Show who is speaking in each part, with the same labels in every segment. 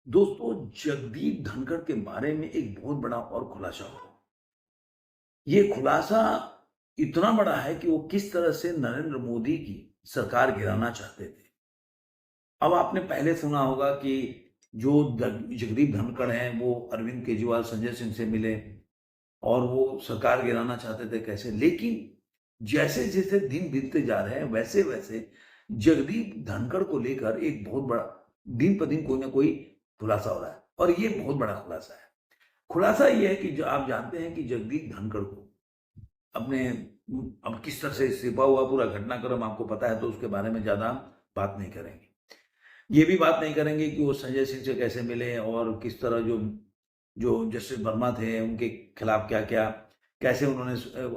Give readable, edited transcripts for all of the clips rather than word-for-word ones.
Speaker 1: दोस्तों, जगदीप धनखड़ के बारे में एक बहुत बड़ा और खुलासा हुआ। ये खुलासा इतना बड़ा है कि वो किस तरह से नरेंद्र मोदी की सरकार गिराना चाहते थे। अब आपने पहले सुना होगा कि जो जगदीप धनखड़ हैं वो अरविंद केजरीवाल, संजय सिंह से मिले और वो सरकार गिराना चाहते थे कैसे। लेकिन जैसे-जैसे दिन बीतते जा रहे हैं वैसे-वैसे जगदीप धनखड़ को लेकर एक बहुत बड़ा दिन पर दिन कोई ना कोई खुलासा हो रहा है और ये बहुत बड़ा खुलासा है। खुलासा ये है कि जो आप जानते हैं कि जगदीप धनखड़ को अपने अब किस तरह से इस्तीफा हुआ, पूरा घटनाक्रम आपको पता है, तो उसके बारे में ज़्यादा बात नहीं करेंगे। ये भी बात नहीं करेंगे कि वो संजय सिंह से कैसे मिले और किस तरह जो जो जस्टिस वर्मा थे उनके खिलाफ क्या-क्या, कैसे उन्होंने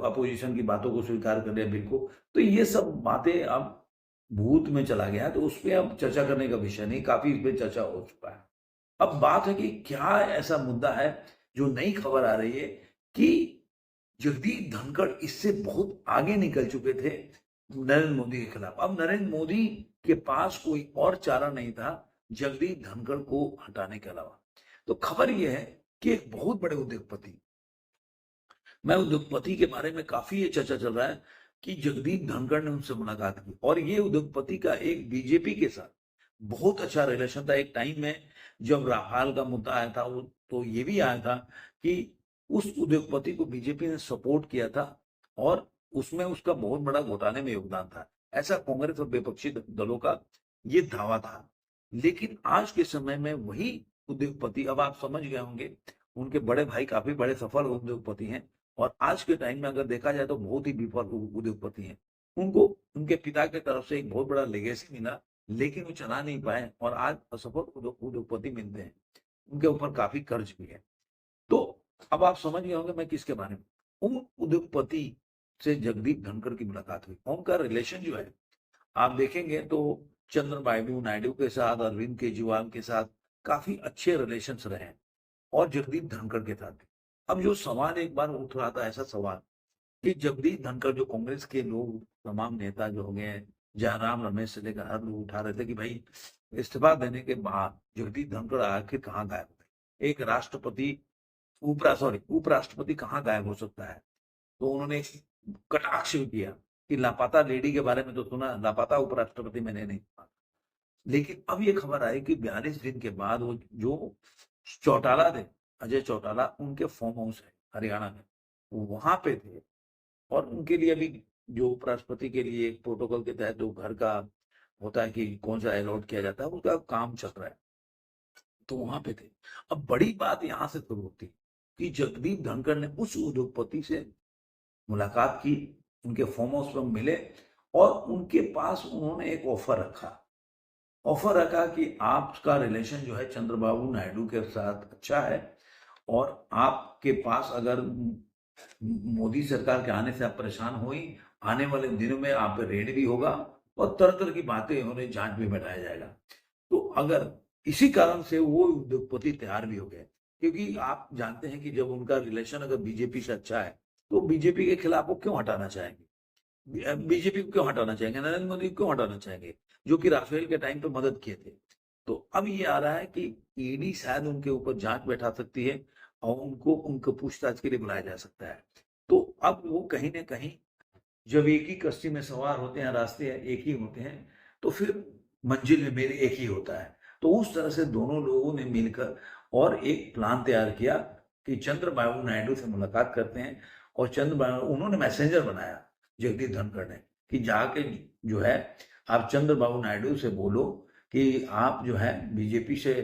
Speaker 1: अपोज़िशन की बातों को स्वीकार कर लिया बिल को। तो ये सब बातें अब भूत में चला गया है, तो उस पे अब चर्चा करने का विषय नहीं, काफ़ी इस पे चर्चा हो चुका है। अब बात है कि क्या ऐसा मुद्दा है जो नई खबर आ रही है कि जगदीप धनखड़ इससे बहुत आगे निकल चुके थे नरेंद्र मोदी के खिलाफ। अब नरेंद्र मोदी के पास कोई और चारा नहीं था जगदीप धनखड़ को हटाने के अलावा। तो खबर यह है कि एक बहुत बड़े उद्योगपति, मैं उद्योगपति के बारे में काफी ये चर्चा चल रहा है कि जगदीप धनखड़ ने उनसे मुलाकात की और ये उद्योगपति का एक बीजेपी के साथ बहुत अच्छा रिलेशन था। एक टाइम में जब राफेल का मुद्दा आया था वो, तो ये भी आया था कि उस उद्योगपति को बीजेपी ने सपोर्ट किया था और उसमें उसका बहुत बड़ा घोटाले में योगदान था। ऐसा कांग्रेस और विपक्षी दलों का ये दावा था। लेकिन आज के समय में वही उद्योगपति, अब आप समझ गए होंगे, उनके बड़े भाई काफी बड़े सफल उद्योगपति हैं और आज के टाइम में अगर देखा जाए तो बहुत ही विफल उद्योगपति हैं। उनको उनके पिता की तरफ से एक बहुत बड़ा लेगेसी मिला, लेकिन वो चला नहीं पाए और आज असफल उद्योगपति मिलते हैं। उनके ऊपर काफी कर्ज भी है। तो अब आप समझ गए होंगे मैं किसके बारे में, उन उद्योगपति से जगदीप धनखड़ की मुलाकात हुई। उनका रिलेशन जो है आप देखेंगे तो चंद्रबाबू नायडू के साथ, अरविंद केजरीवाल के साथ काफी अच्छे रिलेशंस रहे हैं और जगदीप धनखड़ के साथ भी। अब जो सवाल एक बार उठ रहा था, ऐसा सवाल कि जगदीप धनखड़, जो कांग्रेस के लोग तमाम नेता जो हो गए, जयराम रमेश से लेकर हर लोग उठा रहे थे कि भाई इस्तीफा देने के बाद जगदीप धनखड़ आखिर कहाँ गायब हो गए, एक राष्ट्रपति उपराष्ट्रपति कहाँ गायब हो सकता है। तो उन्होंने कटाक्ष भी किया कि लापता लेडी के बारे में तो सुना, लापता उपराष्ट्रपति मैंने नहीं सुना। लेकिन अब ये खबर आई कि 42 दिन के बाद वो जो चौटाला थे, अजय चौटाला, उनके फार्म हाउस है हरियाणा में, वो वहां पे थे और उनके लिए अभी जो उपराष्ट्रपति के लिए एक प्रोटोकॉल के तहत जो घर का होता है कि कौन सा अलॉट किया जाता है, उसका काम चल रहा है, तो वहां पे थे। अब बड़ी बात यहां से शुरू होती कि जगदीप धनखड़ ने उस उद्योगपति से मुलाकात की, उनके फार्म हाउस पर मिले और उनके पास उन्होंने एक ऑफर रखा कि आपका रिलेशन जो है चंद्रबाबू नायडू के साथ अच्छा है और आपके पास अगर मोदी सरकार के आने से आप परेशान हुई, आने वाले दिनों में आप पे रेड भी होगा और तरह तरह की बातें हो रही, जांच भी बैठाया जाएगा। तो अगर इसी कारण से वो उद्योगपति तैयार भी हो गए, क्योंकि आप जानते हैं कि जब उनका रिलेशन अगर बीजेपी से अच्छा है तो बीजेपी के खिलाफ वो क्यों हटाना चाहेंगे, बीजेपी को क्यों हटाना चाहेंगे, नरेंद्र मोदी को क्यों हटाना चाहेंगे, जो कि राफेल के टाइम पे मदद किए थे। तो अब ये आ रहा है कि ईडी शायद उनके ऊपर जांच बैठा सकती है और उनको पूछताछ के लिए बुलाया जा सकता है। तो अब वो कहीं ना कहीं, जब एक ही कश्ती में सवार होते हैं, रास्ते एक ही होते हैं, तो फिर मंजिल में मेरे एक ही होता है। तो उस तरह से दोनों लोगों ने मिलकर और एक प्लान तैयार किया कि चंद्रबाबू नायडू से मुलाकात करते हैं और चंद्रबाबू, उन्होंने मैसेंजर बनाया जगदीप धनखड़ ने कि जाके जो है आप चंद्रबाबू नायडू से बोलो कि आप जो है बीजेपी से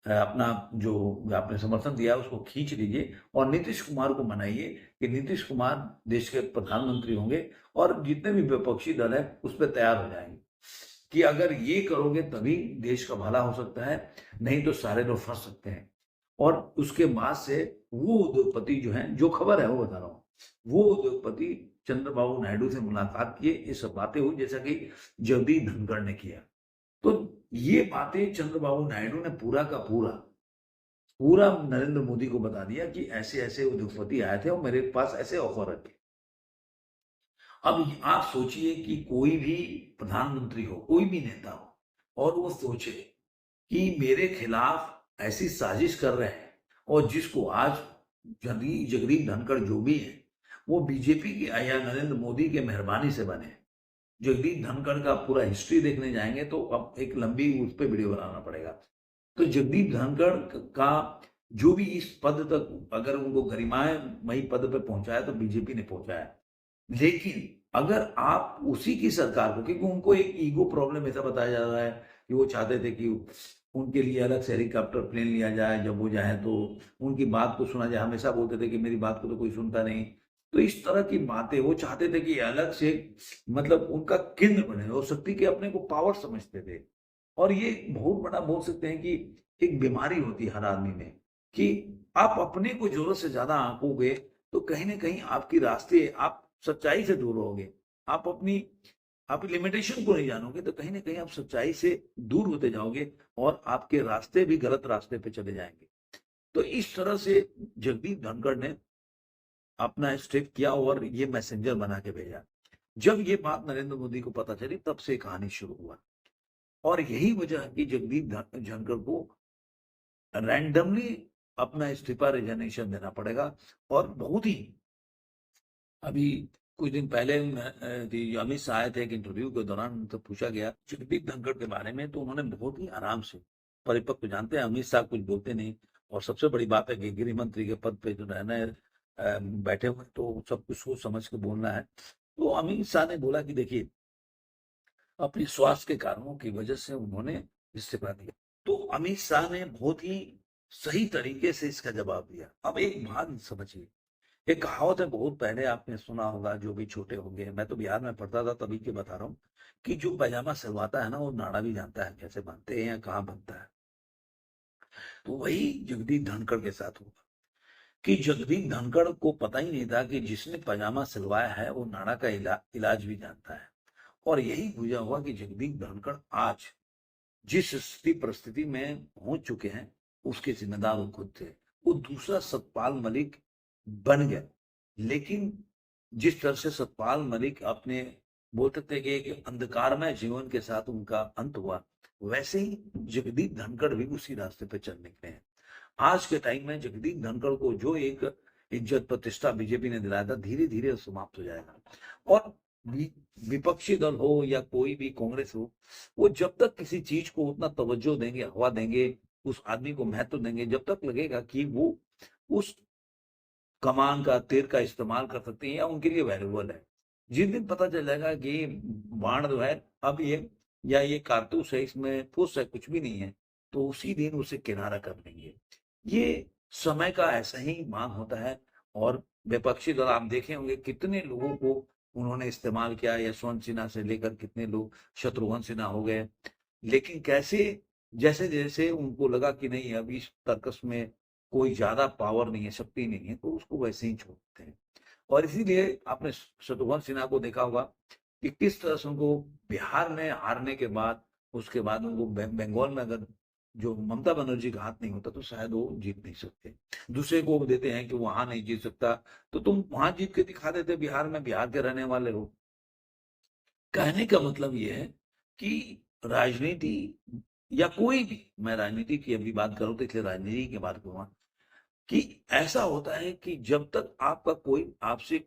Speaker 1: अपना जो आपने समर्थन दिया उसको खींच लीजिए और नीतीश कुमार को मनाइए कि नीतीश कुमार देश के प्रधानमंत्री होंगे और जितने भी विपक्षी दल है उस पर तैयार हो जाएंगे कि अगर ये करोगे तभी देश का भला हो सकता है, नहीं तो सारे लोग फंस सकते हैं। और उसके बाद से वो उद्योगपति जो है, जो खबर है वो बता रहा हूँ, वो उद्योगपति चंद्रबाबू नायडू से मुलाकात किए, ये सब बातें हुई जैसा कि जगदीप धनखड़ ने किया। तो ये बातें चंद्रबाबू नायडू ने पूरा का पूरा नरेंद्र मोदी को बता दिया कि ऐसे ऐसे उद्योगपति आए थे और मेरे पास ऐसे ऑफर रखे। अब आप सोचिए कि कोई भी प्रधानमंत्री हो, कोई भी नेता हो और वो सोचे कि मेरे खिलाफ ऐसी साजिश कर रहे हैं और जिसको आज जगदीप धनखड़ जो भी है वो बीजेपी की या नरेंद्र मोदी के मेहरबानी से बने। जगदीप धनखड़ का पूरा हिस्ट्री देखने जाएंगे तो अब एक लंबी उस पर वीडियो बनाना पड़ेगा। तो जगदीप धनखड़ का जो भी इस पद तक अगर उनको गरिमामयी पद पे पहुंचाया तो बीजेपी ने पहुंचाया। लेकिन अगर आप उसी की सरकार को, क्योंकि उनको एक ईगो प्रॉब्लम ऐसा बताया जा रहा है कि वो चाहते थे कि उनके लिए अलग से हेलीकॉप्टर प्लेन लिया जाए, जब वो जाए तो उनकी बात को सुना जाए। हमेशा बोलते थे कि मेरी बात को तो कोई सुनता नहीं। तो इस तरह की बातें वो चाहते थे कि अलग से मतलब उनका केंद्र बने और शक्ति के अपने को पावर समझते थे। और ये बहुत बड़ा बोल सकते हैं कि एक बीमारी होती है हर आदमी में कि आप अपने को जरूरत से ज्यादा आंकोगे तो कहीं ना कहीं आपकी रास्ते, आप सच्चाई से दूर रहोगे। आप लिमिटेशन को नहीं जानोगे तो कहीं ना कहीं आप सच्चाई से दूर होते जाओगे और आपके रास्ते भी गलत रास्ते पे चले जाएंगे। तो इस तरह से जगदीप धनखड़ ने अपना स्टेप किया और ये मैसेंजर बना के भेजा। जब ये बात नरेंद्र मोदी को पता चली तब से कहानी शुरू हुआ और यही वजह है कि जगदीप धनखड़ को रैंडमली अपना इस्तीफा रिजाइनेशन देना पड़ेगा। और बहुत ही अभी कुछ दिन पहले अमित शाह आए थे एक इंटरव्यू के दौरान उनसे पूछा गया जगदीप धनखड़ के बारे में, तो उन्होंने बहुत ही आराम से, परिपक्व, जानते हैं अमित शाह कुछ बोलते नहीं। और सबसे बड़ी बात है कि गृह मंत्री के पद पे जो रहना है बैठे हुए तो सब कुछ सोच समझ के बोलना है। तो अमित शाह ने बोला कि देखिए अपने स्वास्थ्य के कारणों की वजह से उन्होंने इस्तीफा दिया। तो अमित शाह ने बहुत ही सही तरीके से इसका जवाब दिया। अब एक बात समझिए, एक कहावत है बहुत पहले आपने सुना होगा, जो भी छोटे होंगे, मैं तो बिहार में पढ़ता था तभी के बता रहा हूँ, कि जो पैजामा सिलवाता है ना वो नाड़ा भी जानता है कैसे बनते हैं या कहाँ बनता है। तो वही जगदीप धनखड़ के साथ हुआ कि जगदीप धनखड़ को पता ही नहीं था कि जिसने पैजामा सिलवाया है वो नाड़ा का इलाज भी जानता है। और यही वजह हुआ कि जगदीप धनखड़ आज जिस स्थिति परिस्थिति में पहुंच चुके हैं उसके जिम्मेदार वो खुद थे। वो दूसरा सतपाल मलिक बन गया। लेकिन जिस तरह से सतपाल मलिक अपने बोल सकते हैं कि एक अंधकारमय जीवन के साथ उनका अंत हुआ, वैसे ही जगदीप धनखड़ भी उसी रास्ते पे चल निकले हैं। आज के टाइम में जगदीप धनखड़ को जो एक इज्जत प्रतिष्ठा बीजेपी ने दिलाया था धीरे धीरे समाप्त हो जाएगा। और विपक्षी दल हो या कोई भी कांग्रेस हो, वो जब तक किसी चीज को उतना तवज्जो देंगे, हवा देंगे, उस आदमी को महत्व देंगे, जब तक लगेगा कि वो उस कमान का, तीर का इस्तेमाल कर सकते हैं या उनके लिए वैल्यूबल है, जिस दिन पता चल जाएगा कि बाण जो है अब ये या ये कारतूस है, इसमें ठोस है, कुछ भी नहीं है, तो उसी दिन उसे किनारा कर देंगे। ये समय का ऐसा ही मांग होता है। और विपक्षी दल आप देखे होंगे कितने लोगों को उन्होंने इस्तेमाल किया, यशवंत सिन्हा से लेकर कितने लोग, शत्रुघ्न सिन्हा हो गए। लेकिन कैसे जैसे जैसे उनको लगा कि नहीं अब इस तर्कस में कोई ज्यादा पावर नहीं है, शक्ति नहीं है, तो उसको वैसे ही छोड़ते हैं। और इसीलिए आपने शत्रुघ्न सिन्हा को देखा होगा कि किस तरह से उनको बिहार में हारने के बाद, उसके बाद उनको बंगाल में अगर जो ममता बनर्जी का हाथ नहीं होता तो शायद वो जीत नहीं सकते। दूसरे को देते हैं कि वहां नहीं जीत सकता, तो तुम वहां जीत के दिखा देते, बिहार में, बिहार के रहने वाले हो। कहने का मतलब ये है कि राजनीति या कोई भी, मैं राजनीति की अभी बात करूं तो इसलिए राजनीति की बात करूंगा, कि ऐसा होता है कि जब तक आपका कोई आपसे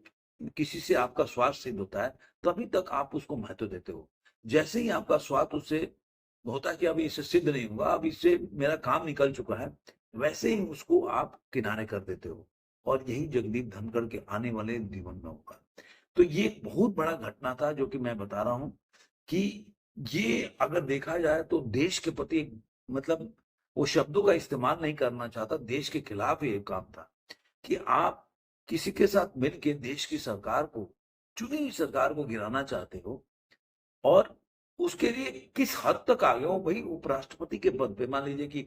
Speaker 1: किसी से आपका स्वार्थ सिद्ध होता है तभी तक आप उसको महत्व देते हो। जैसे ही आपका स्वार्थ उससे होता है कि अभी इससे सिद्ध नहीं होगा, अब इससे मेरा काम निकल चुका है, वैसे ही उसको आप किनारे कर देते हो। और यही जगदीप धनखड़ के आने वाले जीवन में होगा। तो ये एक बहुत बड़ा घटना था जो कि मैं बता रहा हूं कि ये अगर देखा जाए तो देश के प्रति मतलब वो शब्दों का इस्तेमाल नहीं करना चाहता, देश के खिलाफ ये काम था कि आप किसी के साथ मिलकर देश की सरकार को, चुनी हुई सरकार को गिराना चाहते हो। और उसके लिए किस हद तक आ गए हो भाई, उपराष्ट्रपति के पद पे, मान लीजिए कि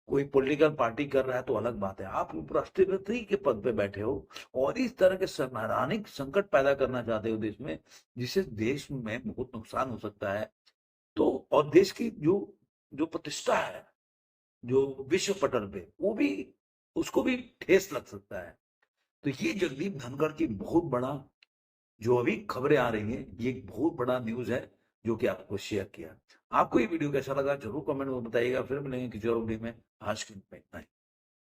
Speaker 1: कोई पॉलिटिकल पार्टी कर रहा है तो अलग बात है, आप उपराष्ट्रपति के पद पे बैठे हो और इस तरह के संवैधानिक संकट पैदा करना चाहते हो देश में, जिससे देश में बहुत नुकसान हो सकता है। तो और देश की जो जो प्रतिष्ठा है, जो विश्व पटल पे, वो भी, उसको भी ठेस लग सकता है। तो ये जगदीप धनखड़ की बहुत बड़ा जो अभी खबरें आ रही हैं, ये एक बहुत बड़ा न्यूज है जो कि आपको शेयर किया। आपको ये वीडियो कैसा लगा ज़रूर कमेंट में बताइएगा। फिर मिलेंगे किसी और वीडियो में। आज के लिए इतना ही।